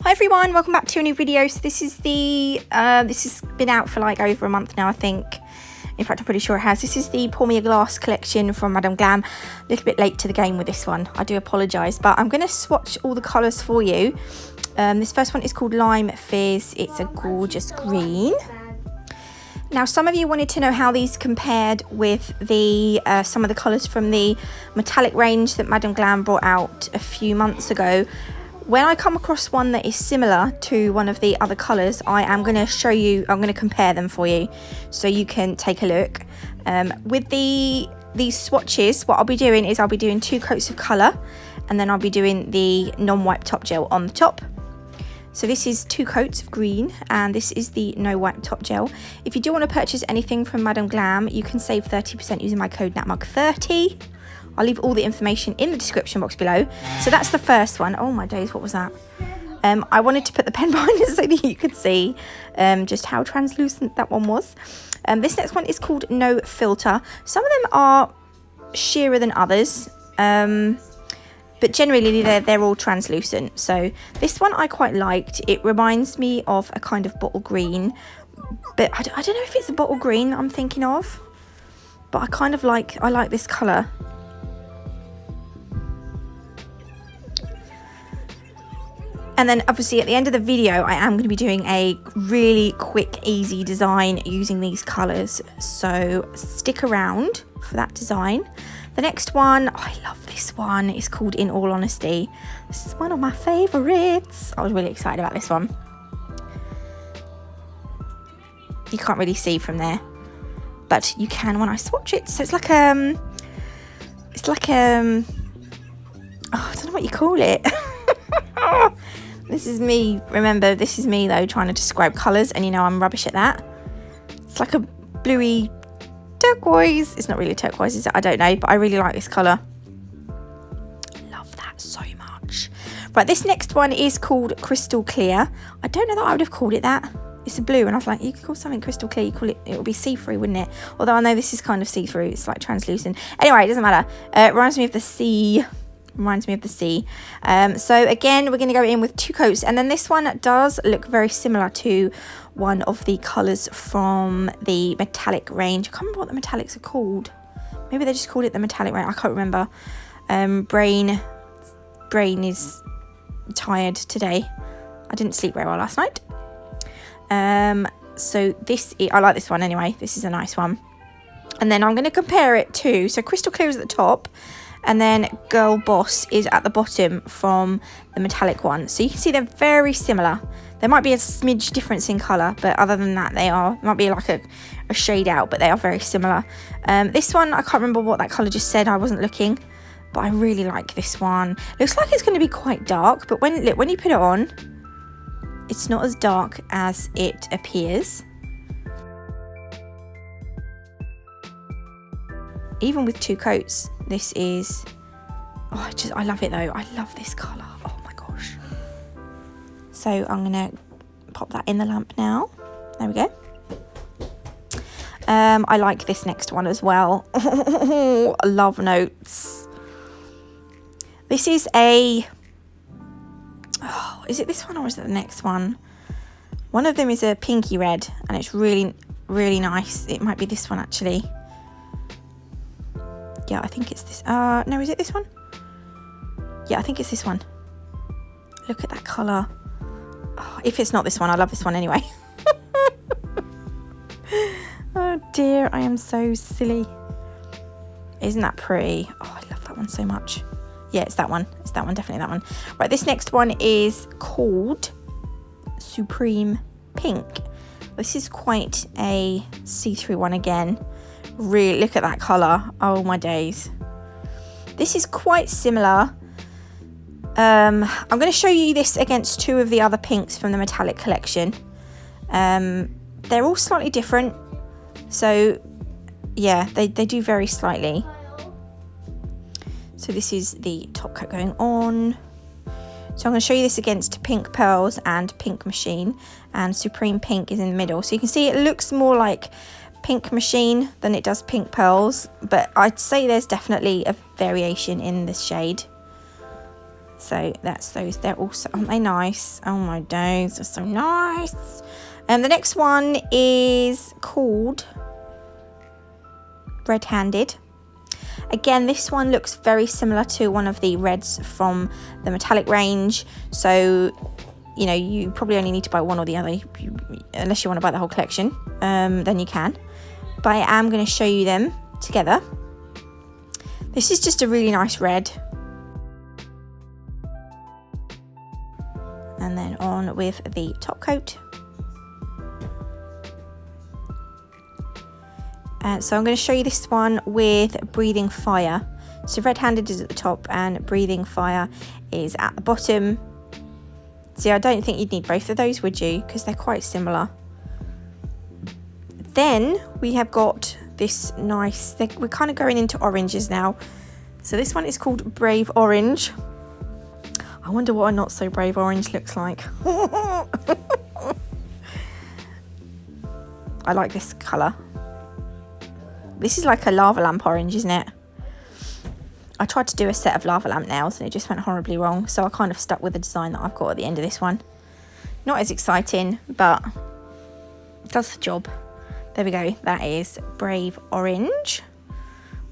Hi everyone, welcome back to a new video. So this is the this has been out for like over a month now, I think. In fact, I'm pretty sure it has. This is the Pour Me a Glass collection from Madame Glam. A little bit late to the game with this one, I do apologise, but I'm going to swatch all the colours for you. This first one is called Lime Fizz. It's a gorgeous green. Now, some of you wanted to know how these compared with the some of the colours from the metallic range that Madame Glam brought out a few months ago. When I come across one that is similar to one of the other colours, I am going to show you, I'm going to compare them for you so you can take a look. With these swatches, what I'll be doing is I'll be doing 2 coats of colour and then I'll be doing the non-wipe top gel on the top. So this is 2 coats of green and this is the no wipe top gel. If you do want to purchase anything from Madame Glam, you can save 30% using my code NATMUG30. I'll leave all the information in the description box below. So that's the first one. Oh my days, what was that? I wanted to put the pen behind it so that you could see just how translucent that one was. This next one is called No Filter. Some of them are sheerer than others, but generally they're all translucent. So this one I quite liked. It reminds me of a kind of bottle green, but I don't know if it's a bottle green I'm thinking of, but I like this colour. And then obviously at the end of the video, I am going to be doing a really quick, easy design using these colours. So stick around for that design. The next one, I love this one. It's called In All Honesty. This is one of my favourites. I was really excited about this one. You can't really see from there, but you can when I swatch it. So it's like oh, I don't know what you call it. This is me, remember, this is me though, trying to describe colours, and you know I'm rubbish at that. It's like a bluey turquoise. It's not really turquoise, is it? I don't know, but I really like this colour. Love that so much. Right, this next one is called Crystal Clear. I don't know that I would have called it that. It's a blue, and I was like, you could call something crystal clear, you call it, it would be see-through, wouldn't it? Although I know this is kind of see-through, it's like translucent. Anyway, it doesn't matter. It reminds me of the sea. So again, we're going to go in with 2 coats, and then this one does look very similar to one of the colours from the metallic range. I can't remember what the metallics are called. Maybe they just called it the metallic range. I can't remember. Brain is tired today. I didn't sleep very well last night. So I like this one anyway. This is a nice one. And then I'm going to compare it to, so Crystal Clear is at the top, and then Girl Boss is at the bottom from the metallic one. So you can see they're very similar. There might be a smidge difference in colour, but other than that, might be like a shade out, but they are very similar. This one, I can't remember what that colour just said. I wasn't looking, but I really like this one. Looks like it's going to be quite dark, but when you put it on, it's not as dark as it appears. Even with 2 coats, this is, I love it though. I love this colour. Oh my gosh. So I'm gonna pop that in the lamp now. There we go. I like this next one as well. Love Notes. This is is it this one or is it the next one? One of them is a pinky red and it's really, really nice. It might be this one actually. Yeah, I think it's this. No, is it this one? Yeah, I think it's this one. Look at that colour. Oh, if it's not this one, I love this one anyway. Oh dear, I am so silly. Isn't that pretty? Oh, I love that one so much. Yeah, it's that one. It's that one, definitely that one. Right, this next one is called Supreme Pink. This is quite a see-through one again. Really, look at that colour. Oh my days. This is quite similar. I'm going to show you this against 2 of the other pinks from the metallic collection. They're all slightly different. So yeah, they do vary slightly. So this is the top coat going on. So I'm going to show you this against Pink Pearls and Pink Machine, and Supreme Pink is in the middle. So you can see it looks more like Pink Machine than it does Pink Pearls, but I'd say there's definitely a variation in this shade. So that's those. They're also, aren't they nice? Oh my days, they're so nice. And the next one is called Red Handed. Again, this one looks very similar to one of the reds from the metallic range. So, you know, you probably only need to buy one or the other, unless you want to buy the whole collection, then you can. But I am going to show you them together. This is just a really nice red. And then on with the top coat. So I'm going to show you this one with Breathing Fire. So Red Handed is at the top and Breathing Fire is at the bottom. See, I don't think you'd need both of those, would you? Because they're quite similar. Then we have got this nice, we're kind of going into oranges now. So this one is called Brave Orange. I wonder what a not so brave orange looks like. I like this colour. This is like a lava lamp orange, isn't it? I tried to do a set of lava lamp nails and it just went horribly wrong. So I kind of stuck with the design that I've got at the end of this one. Not as exciting, but it does the job. There we go. That is Brave Orange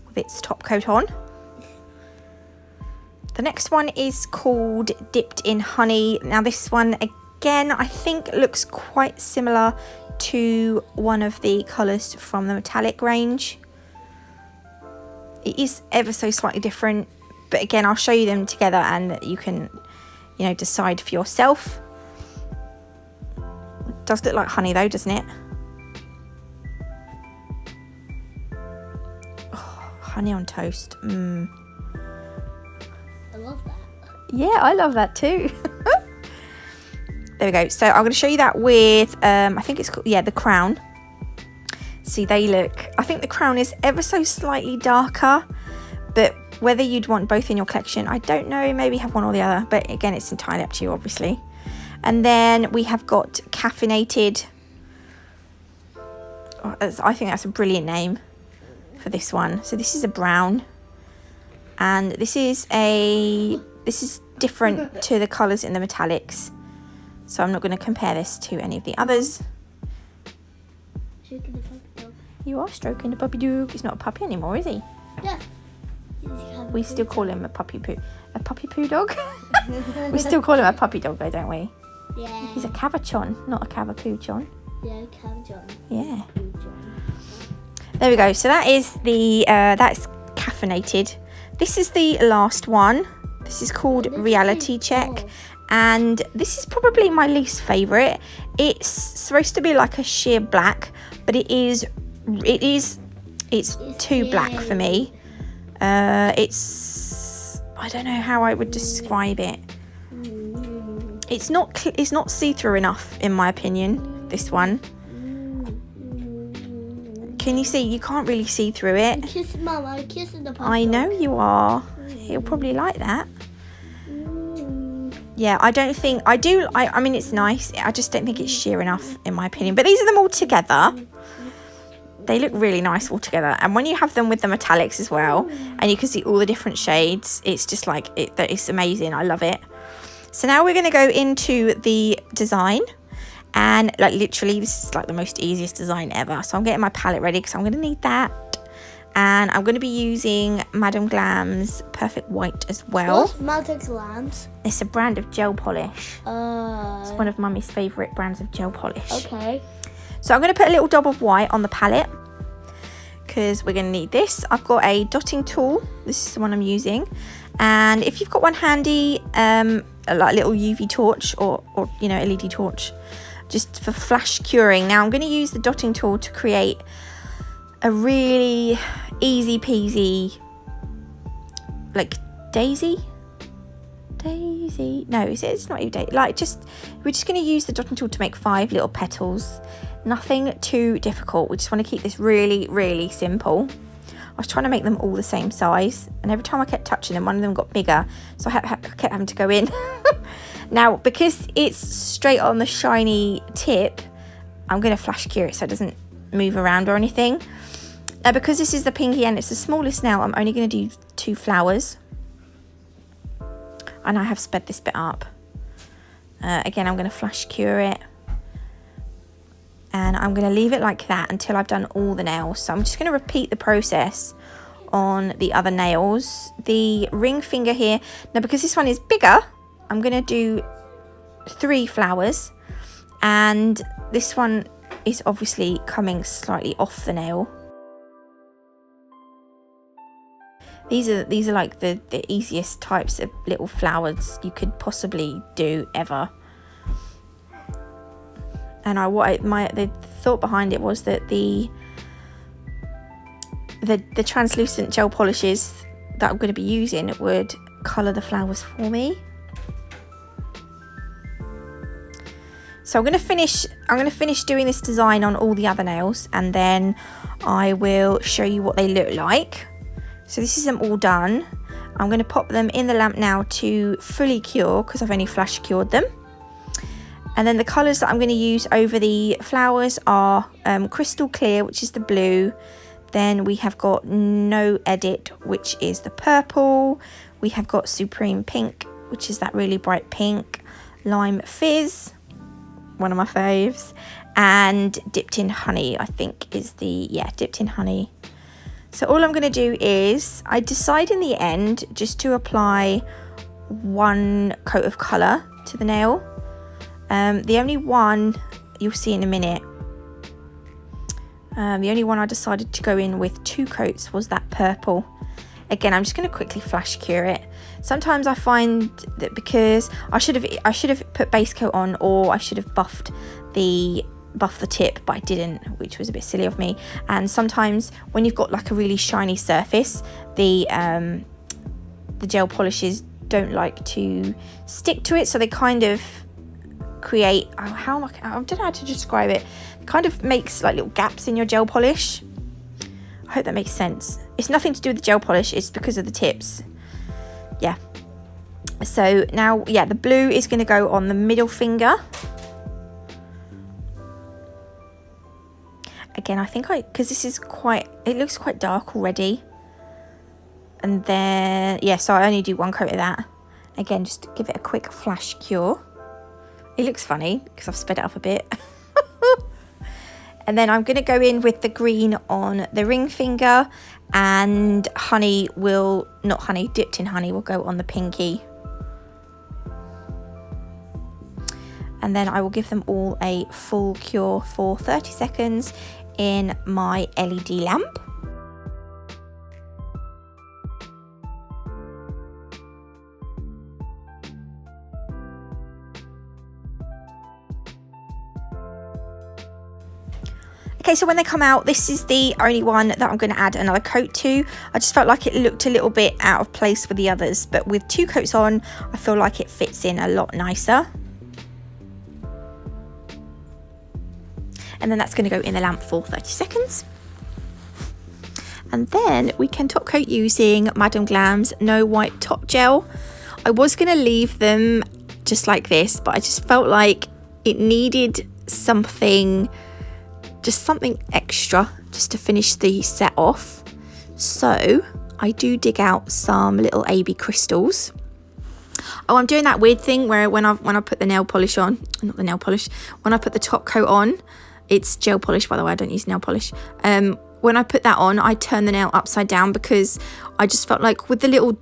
with its top coat on. The next one is called Dipped in Honey. Now this one, again, I think looks quite similar to one of the colours from the metallic range. It is ever so slightly different, but again, I'll show you them together and you can, you know, decide for yourself. It does look like honey though, doesn't it? Oh, honey on toast. I love that. Yeah, I love that too. There we go. So I'm going to show you that with, I think it's called, yeah, the Crown. See, they look, I think the Crown is ever so slightly darker, but whether you'd want both in your collection, I don't know, maybe have one or the other, but again, it's entirely up to you, obviously. And then we have got Caffeinated. Oh, I think that's a brilliant name for this one. So this is a brown, and this is different to the colours in the metallics. So I'm not going to compare this to any of the others. Stroking the puppy dog. You are stroking the puppy dog. He's not a puppy anymore, is he? Yeah. We still call him a puppy poo dog. We still call him a puppy dog though, don't we? Yeah. He's a cavachon, not a cavapoochon. Yeah, Cavachon. Yeah. There we go. So that is the that's Caffeinated. This is the last one. This is called Reality Check. And this is probably my least favourite. It's supposed to be like a sheer black, but it's too black for me. It's, I don't know how I would describe it. It's not see-through enough, in my opinion, this one. Can you see? You can't really see through it. Kiss Mama, I'm kissing the puppy. I know you are. He'll probably like that. Yeah, I don't think, I mean, it's nice. I just don't think it's sheer enough, in my opinion. But these are them all together. They look really nice all together. And when you have them with the metallics as well, and you can see all the different shades, it's just like, it's amazing. I love it. So now we're going to go into the design. And like literally, this is like the most easiest design ever. So I'm getting my palette ready because I'm going to need that. And I'm going to be using Madam Glam's Perfect White as well. What's Madam Glam's? It's a brand of gel polish. It's one of Mummy's favourite brands of gel polish. Okay. So I'm going to put a little dab of white on the palette because we're going to need this. I've got a dotting tool. This is the one I'm using. And if you've got one handy, like a little UV torch or you know, LED torch, just for flash curing. Now I'm going to use the dotting tool to create a really easy peasy, like daisy. No, it's not even daisy. Like we're just going to use the dotting tool to make 5 little petals. Nothing too difficult. We just want to keep this really, really simple. I was trying to make them all the same size, and every time I kept touching them, one of them got bigger, so I kept having to go in. Now, because it's straight on the shiny tip, I'm going to flash cure it so it doesn't move around or anything. Now, because this is the pinky and it's the smallest now, I'm only going to do 2 flowers. and I have sped this bit up. Again, I'm going to flash cure it. And I'm going to leave it like that until I've done all the nails. So I'm just going to repeat the process on the other nails. The ring finger here, now because this one is bigger, I'm going to do 3 flowers. And this one is obviously coming slightly off the nail. These are like the easiest types of little flowers you could possibly do ever. And the thought behind it was that the translucent gel polishes that I'm going to be using would colour the flowers for me. So I'm going to finish doing this design on all the other nails, and then I will show you what they look like. So this is them all done. I'm going to pop them in the lamp now to fully cure, because I've only flash cured them. And then the colours that I'm going to use over the flowers are Crystal Clear, which is the blue. Then we have got No Edit, which is the purple. We have got Supreme Pink, which is that really bright pink. Lime Fizz, one of my faves. And Dipped in Honey, I think is Dipped in Honey. So all I'm going to do is, I decide in the end just to apply 1 coat of colour to the nail. The only one, you'll see in a minute, the only one I decided to go in with 2 coats was that purple. Again, I'm just going to quickly flash cure it. Sometimes I find that because I should have put base coat on, or I should have buffed the tip, but I didn't, which was a bit silly of me. And sometimes when you've got like a really shiny surface, the gel polishes don't like to stick to it, so they kind of create, I don't know how to describe it. It kind of makes like little gaps in your gel polish. I hope that makes sense. It's nothing to do with the gel polish, it's because of the tips. Yeah. So now, yeah, the blue is going to go on the middle finger. Again, I think because this is it looks quite dark already. And then, yeah, so I only do 1 coat of that. Again, just to give it a quick flash cure. It looks funny because I've sped it up a bit. And then I'm going to go in with the green on the ring finger, and Dipped in Honey will go on the pinky. And then I will give them all a full cure for 30 seconds in my LED lamp. Okay, so when they come out, this is the only one that I'm going to add another coat to. I just felt like it looked a little bit out of place with the others, but with 2 coats on, I feel like it fits in a lot nicer. And then that's going to go in the lamp for 30 seconds. And then we can top coat using Madam Glam's No White Top Gel. I was going to leave them just like this, but I just felt like it needed something extra just to finish the set off. So I do dig out some little AB crystals. Oh, I'm doing that weird thing where when I put the nail polish on, not the nail polish, when I put the top coat on, it's gel polish, by the way, I don't use nail polish. When I put that on, I turn the nail upside down because I just felt like with the little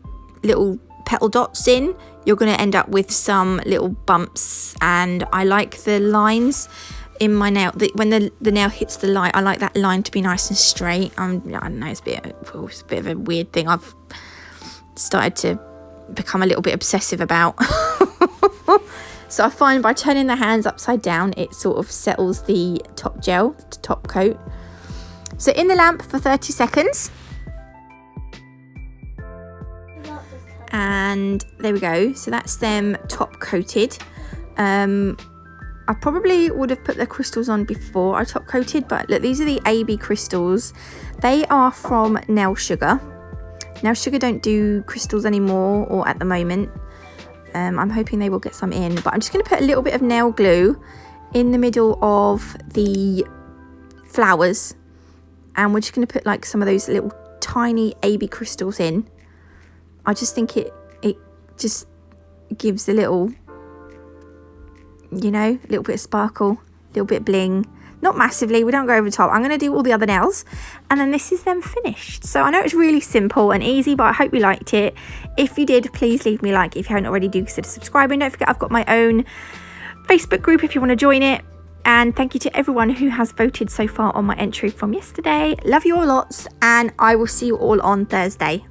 petal dots in, you're going to end up with some little bumps, and I like the lines in my nail, when the nail hits the light, I like that line to be nice and straight. I don't know, it's a bit of a weird thing I've started to become a little bit obsessive about. So I find by turning the hands upside down, it sort of settles the top gel, the top coat. So in the lamp for 30 seconds. And there we go. So that's them top coated. I probably would have put the crystals on before I top coated, but look, these are the AB crystals. They are from Nail Sugar. Nail Sugar don't do crystals anymore, or at the moment. I'm hoping they will get some in, but I'm just going to put a little bit of nail glue in the middle of the flowers, and we're just going to put like some of those little tiny AB crystals in. I just think it just gives a little, you know, a little bit of sparkle, a little bit of bling. Not massively, we don't go over the top. I'm going to do all the other nails and then this is them finished. So I know it's really simple and easy, but I hope you liked it. If you did, please leave me a like. If you haven't already, do consider subscribing. Don't forget I've got my own Facebook group if you want to join it. And thank you to everyone who has voted so far on my entry from yesterday. Love you all lots and I will see you all on Thursday.